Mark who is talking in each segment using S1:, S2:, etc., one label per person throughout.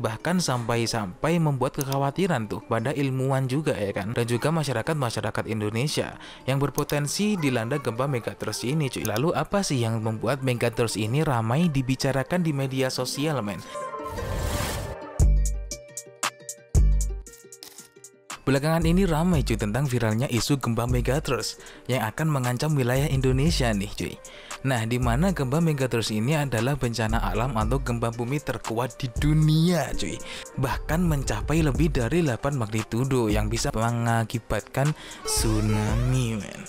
S1: bahkan sampai membuat kekhawatiran tuh pada ilmuwan juga ya kan, dan juga masyarakat Indonesia yang berpotensi dilanda gempa megatrust ini cuy. Lalu apa sih yang membuat megatrust ini ramai dibicarakan di media sosial men? Belakangan ini ramai cuy tentang viralnya isu gempa megatrust yang akan mengancam wilayah Indonesia nih cuy. Nah, di mana gempa megatrust ini adalah bencana alam atau gempa bumi terkuat di dunia cuy. Bahkan mencapai lebih dari 8 magnitudo yang bisa mengakibatkan tsunami men.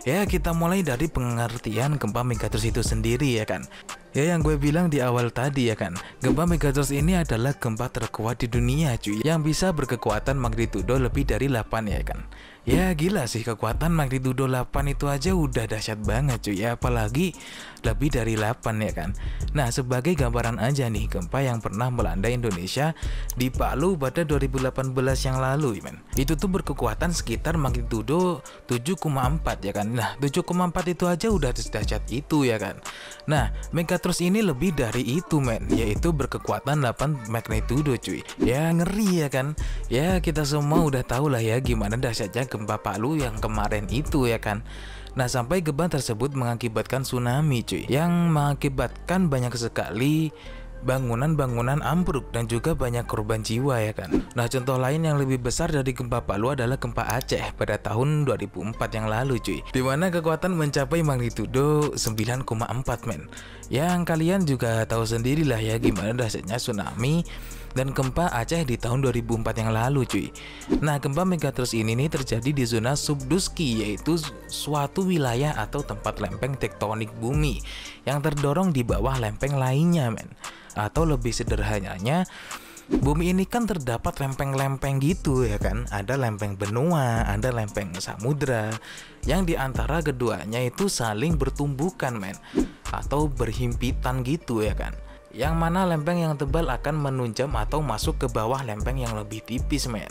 S1: Ya, kita mulai dari pengertian gempa megatrust itu sendiri ya kan. Ya, yang gue bilang di awal tadi ya kan, gempa megatrust ini adalah gempa terkuat di dunia cuy, yang bisa berkekuatan magnitudo lebih dari 8 ya kan. Ya gila sih, kekuatan magnitudo 8 itu aja udah dahsyat banget cuy ya, apalagi lebih dari 8 ya kan. Nah, sebagai gambaran aja nih, gempa yang pernah melanda Indonesia di Palu pada 2018 yang lalu men, itu tuh berkekuatan sekitar magnitudo 7,4 ya kan. Nah, 7,4 itu aja udah dahsyat itu ya kan. Nah, megatrust ini lebih dari itu men, yaitu berkekuatan 8 magnitudo cuy. Ya ngeri ya kan. Ya kita semua udah tahu lah ya gimana dahsyatnya gempa Palu yang kemarin itu ya kan. Nah, sampai gempa tersebut mengakibatkan tsunami cuy, yang mengakibatkan banyak sekali bangunan-bangunan ambruk dan juga banyak korban jiwa ya kan. Nah, contoh lain yang lebih besar dari gempa Palu adalah gempa Aceh pada tahun 2004 yang lalu cuy, dimana kekuatan mencapai magnitudo 9,4 men. Yang kalian juga tahu sendirilah ya gimana dahsyatnya tsunami dan gempa Aceh di tahun 2004 yang lalu cuy. Nah, gempa megatrust ini nih terjadi di zona subduksi, yaitu suatu wilayah atau tempat lempeng tektonik bumi yang terdorong di bawah lempeng lainnya men. Atau lebih sederhananya, bumi ini kan terdapat lempeng-lempeng gitu ya kan. Ada lempeng benua, ada lempeng samudra, yang diantara keduanya itu saling bertumbukan men, atau berhimpitan gitu ya kan. Yang mana lempeng yang tebal akan menunjam atau masuk ke bawah lempeng yang lebih tipis men.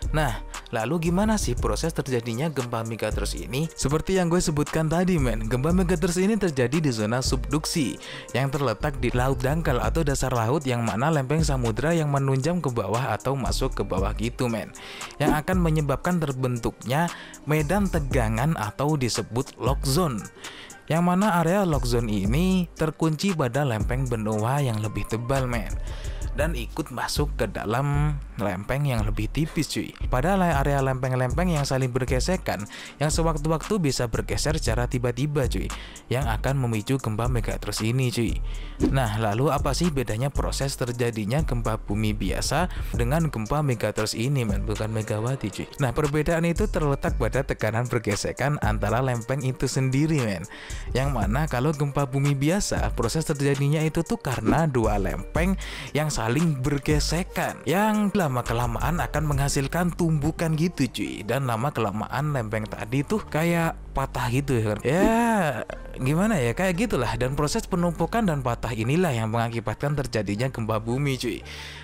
S1: Nah, lalu gimana sih proses terjadinya gempa megatrust ini? Seperti yang gue sebutkan tadi men, gempa megatrust ini terjadi di zona subduksi yang terletak di laut dangkal atau dasar laut, yang mana lempeng samudra yang menunjam ke bawah atau masuk ke bawah gitu men, yang akan menyebabkan terbentuknya medan tegangan atau disebut lock zone, yang mana area lock zone ini terkunci pada lempeng benua yang lebih tebal men, dan ikut masuk ke dalam lempeng yang lebih tipis cuy. Pada area lempeng-lempeng yang saling bergesekan, yang sewaktu-waktu bisa bergeser secara tiba-tiba cuy, yang akan memicu gempa megatrust ini cuy. Nah, lalu apa sih bedanya proses terjadinya gempa bumi biasa dengan gempa megatrust ini men, bukan megawati cuy. Nah, perbedaan itu terletak pada tekanan bergesekan antara lempeng itu sendiri men. Yang mana kalau gempa bumi biasa, proses terjadinya itu tuh karena dua lempeng yang saling bergesekan, yang lama-kelamaan akan menghasilkan tumbukan gitu cuy, dan lama-kelamaan lempeng tadi tuh kayak patah gitu ya kan. Ya gimana ya, kayak gitulah, dan proses penumpukan dan patah inilah yang mengakibatkan terjadinya gempa bumi cuy.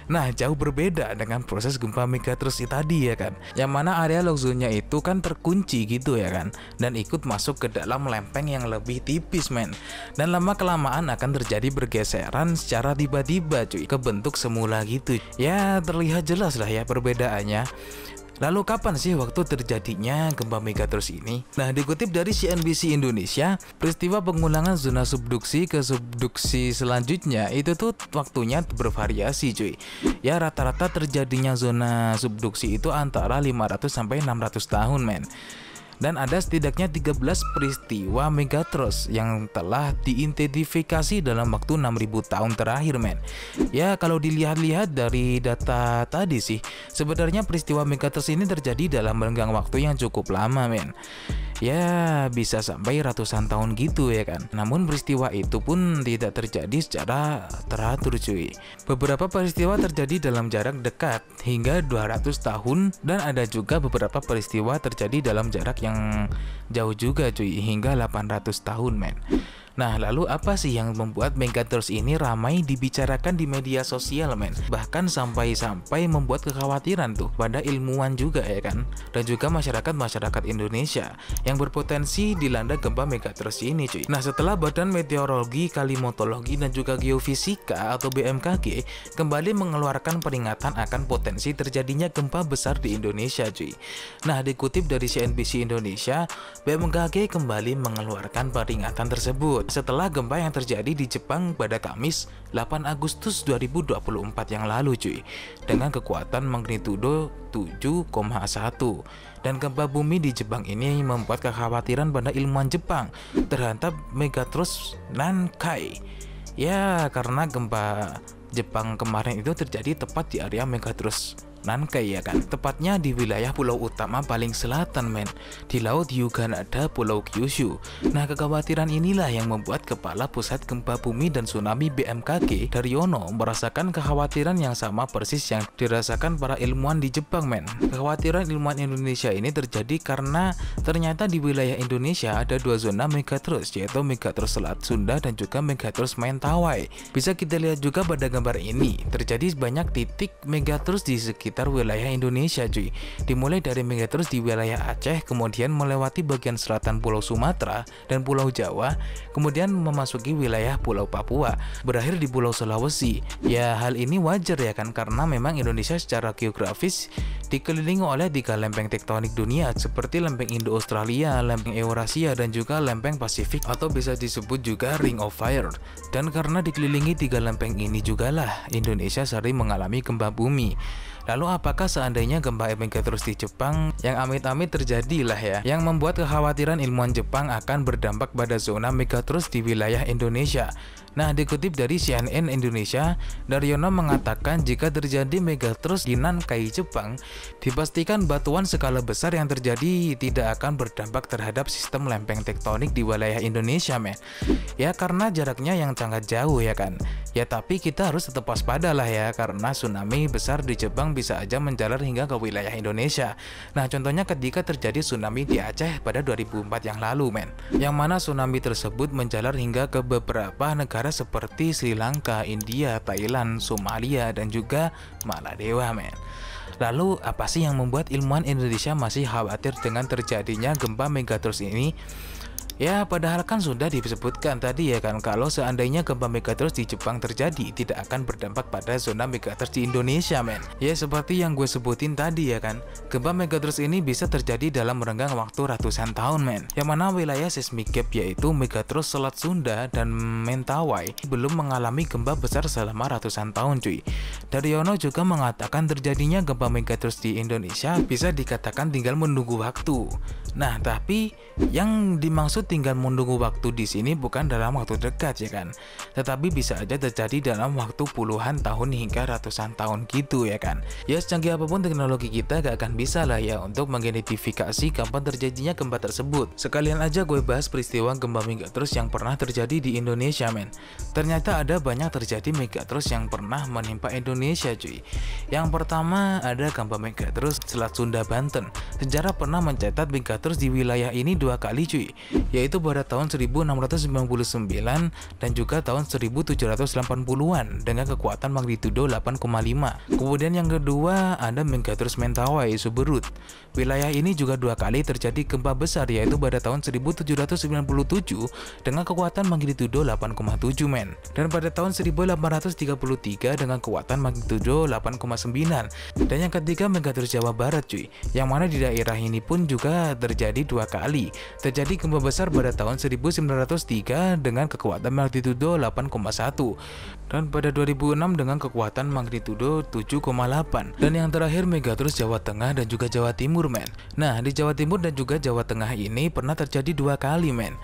S1: Nah, jauh berbeda dengan proses gempa megatrust tadi ya kan, yang mana area lock zone-nya itu kan terkunci gitu ya kan, dan ikut masuk ke dalam lempeng yang lebih tipis men, dan lama-kelamaan akan terjadi bergeseran secara tiba-tiba cuy ke bentuk semula gitu. Ya terlihat jelas lah ya perbedaannya. Lalu kapan sih waktu terjadinya gempa megatrust ini? Nah, dikutip dari CNBC Indonesia, peristiwa pengulangan zona subduksi ke subduksi selanjutnya itu tuh waktunya bervariasi cuy. Ya rata-rata terjadinya zona subduksi itu antara 500 sampai 600 tahun men. Dan ada setidaknya 13 peristiwa megatrust yang telah diidentifikasi dalam waktu 6.000 tahun terakhir men. Ya kalau dilihat-lihat dari data tadi sih, sebenarnya peristiwa megatrust ini terjadi dalam renggang waktu yang cukup lama men. Ya bisa sampai ratusan tahun gitu ya kan. Namun peristiwa itu pun tidak terjadi secara teratur cuy. Beberapa peristiwa terjadi dalam jarak dekat hingga 200 tahun, dan ada juga beberapa peristiwa terjadi dalam jarak yang jauh juga cuy, hingga 800 tahun men. Nah, lalu apa sih yang membuat megatrust ini ramai dibicarakan di media sosial, men? Bahkan sampai membuat kekhawatiran tuh pada ilmuwan juga ya kan, dan juga masyarakat Indonesia yang berpotensi dilanda gempa megatrust ini, cuy. Nah, setelah Badan Meteorologi, Klimatologi dan juga Geofisika atau BMKG kembali mengeluarkan peringatan akan potensi terjadinya gempa besar di Indonesia, cuy. Nah, dikutip dari CNBC Indonesia, BMKG kembali mengeluarkan peringatan tersebut setelah gempa yang terjadi di Jepang pada Kamis 8 Agustus 2024 yang lalu, cuy, dengan kekuatan magnitudo 7,1. Dan gempa bumi di Jepang ini membuat kekhawatiran pada ilmuwan Jepang terhadap megatrust Nankai. Ya, karena gempa Jepang kemarin itu terjadi tepat di area megatrust Nankai ya kan, tepatnya di wilayah pulau utama paling selatan, men, di laut Yuganada, Pulau Kyushu. Nah, kekhawatiran inilah yang membuat Kepala Pusat Gempa Bumi dan Tsunami BMKG Daryono merasakan kekhawatiran yang sama persis yang dirasakan para ilmuwan di Jepang, men. Kekhawatiran ilmuwan Indonesia ini terjadi karena ternyata di wilayah Indonesia ada dua zona megatrust, yaitu megatrust Selat Sunda dan juga megatrust Mentawai. Bisa kita lihat juga pada gambar ini, terjadi banyak titik megatrust di sekitar wilayah Indonesia, cuy. Dimulai dari megatrust di wilayah Aceh, kemudian melewati bagian selatan Pulau Sumatera dan Pulau Jawa, kemudian memasuki wilayah Pulau Papua, berakhir di Pulau Sulawesi. Ya, hal ini wajar ya kan, karena memang Indonesia secara geografis dikelilingi oleh 3 lempeng tektonik dunia seperti lempeng Indo-Australia, lempeng Eurasia dan juga lempeng Pasifik atau bisa disebut juga Ring of Fire. Dan karena dikelilingi 3 lempeng ini jugalah Indonesia sering mengalami gempa bumi. Lalu apakah seandainya gempa megatrust di Jepang yang amit-amit terjadi lah ya, yang membuat kekhawatiran ilmuwan Jepang akan berdampak pada zona megatrust di wilayah Indonesia? Nah, dikutip dari CNN Indonesia, Daryono mengatakan jika terjadi megatrust di Nankai, Jepang, dipastikan batuan skala besar yang terjadi tidak akan berdampak terhadap sistem lempeng tektonik di wilayah Indonesia, men. Ya, karena jaraknya yang sangat jauh ya kan. Ya, tapi kita harus tetap waspada lah ya, karena tsunami besar di Jepang bisa aja menjalar hingga ke wilayah Indonesia. Nah, contohnya ketika terjadi tsunami di Aceh pada 2004 yang lalu, men. Yang mana tsunami tersebut menjalar hingga ke beberapa negara seperti Sri Lanka, India, Thailand, Somalia, dan juga Maladewa, men. Lalu apa sih yang membuat ilmuwan Indonesia masih khawatir dengan terjadinya gempa megatrust ini? Ya, padahal kan sudah disebutkan tadi ya kan, kalau seandainya gempa megatrust di Jepang terjadi, tidak akan berdampak pada zona megatrust di Indonesia, men. Ya, seperti yang gue sebutin tadi ya kan, gempa megatrust ini bisa terjadi dalam renggang waktu ratusan tahun, men. Yang mana wilayah seismic gap yaitu megatrust Selat Sunda dan Mentawai belum mengalami gempa besar selama ratusan tahun, cuy. Daryono juga mengatakan terjadinya gempa megatrust di Indonesia bisa dikatakan tinggal menunggu waktu. Nah, tapi yang dimaksud tinggal menunggu waktu di sini bukan dalam waktu dekat ya kan, tetapi bisa aja terjadi dalam waktu puluhan tahun hingga ratusan tahun gitu ya kan. Ya, secanggih apapun teknologi kita gak akan bisa lah ya untuk mengidentifikasi kapan terjadinya gempa tersebut. Sekalian aja gue bahas peristiwa gempa megatrust yang pernah terjadi di Indonesia, men. Ternyata ada banyak terjadi megatrust yang pernah menimpa Indonesia, cuy. Yang pertama ada gempa megatrust Selat Sunda, Banten. Sejarah pernah mencatat megatrust di wilayah ini 2 kali, cuy, yaitu pada tahun 1699 dan juga tahun 1780-an dengan kekuatan magnitudo 8,5. Kemudian yang kedua ada megatrust Mentawai, Suberut. Wilayah ini juga 2 kali terjadi gempa besar, yaitu pada tahun 1797 dengan kekuatan magnitudo 8,7, men, dan pada tahun 1833 dengan kekuatan magnitudo 8,9. Dan yang ketiga megatrust Jawa Barat, cuy, yang mana di daerah ini pun juga terjadi 2 kali. Terjadi gempa besar pada tahun 1903 dengan kekuatan magnitudo 8,1 dan pada 2006 dengan kekuatan magnitudo 7,8. Dan yang terakhir megatrust Jawa Tengah dan juga Jawa Timur, men. Nah, di Jawa Timur dan juga Jawa Tengah ini pernah terjadi 2 kali, men,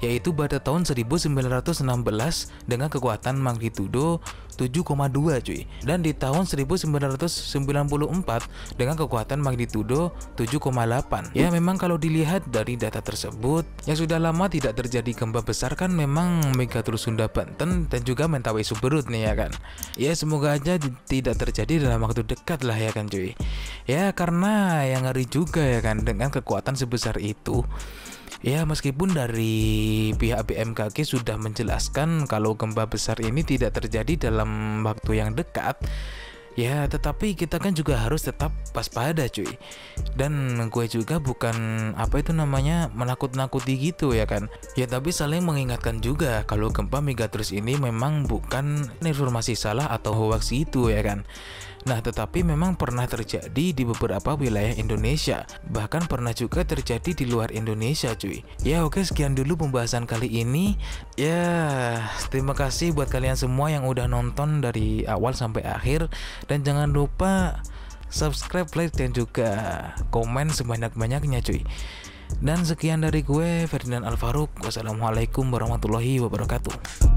S1: yaitu pada tahun 1916 dengan kekuatan magnitudo 7,2, cuy, dan di tahun 1994 dengan kekuatan magnitudo 7,8. Ya, memang kalau dilihat dari data tersebut, yang sudah lama tidak terjadi gempa besar kan memang megatrust Sunda, Banten dan juga Mentawai, Suberut nih ya kan. Ya, semoga aja tidak terjadi dalam waktu dekat lah ya kan, cuy. Ya, karena yang ngeri juga ya kan dengan kekuatan sebesar itu. Ya, meskipun dari pihak BMKG sudah menjelaskan kalau gempa besar ini tidak terjadi dalam waktu yang dekat, ya tetapi kita kan juga harus tetap waspada cuy. Dan gue juga bukan apa itu namanya menakut-nakuti gitu ya kan. Ya tapi saling mengingatkan juga kalau gempa megatrus ini memang bukan informasi salah atau hoax itu ya kan. Nah, tetapi memang pernah terjadi di beberapa wilayah Indonesia. Bahkan pernah juga terjadi di luar Indonesia, cuy. Ya, oke, sekian dulu pembahasan kali ini. Ya, terima kasih buat kalian semua yang udah nonton dari awal sampai akhir. Dan jangan lupa subscribe, like, dan juga komen sebanyak-banyaknya, cuy. Dan sekian dari gue, Ferdinand Alfaruk. Wassalamualaikum warahmatullahi wabarakatuh.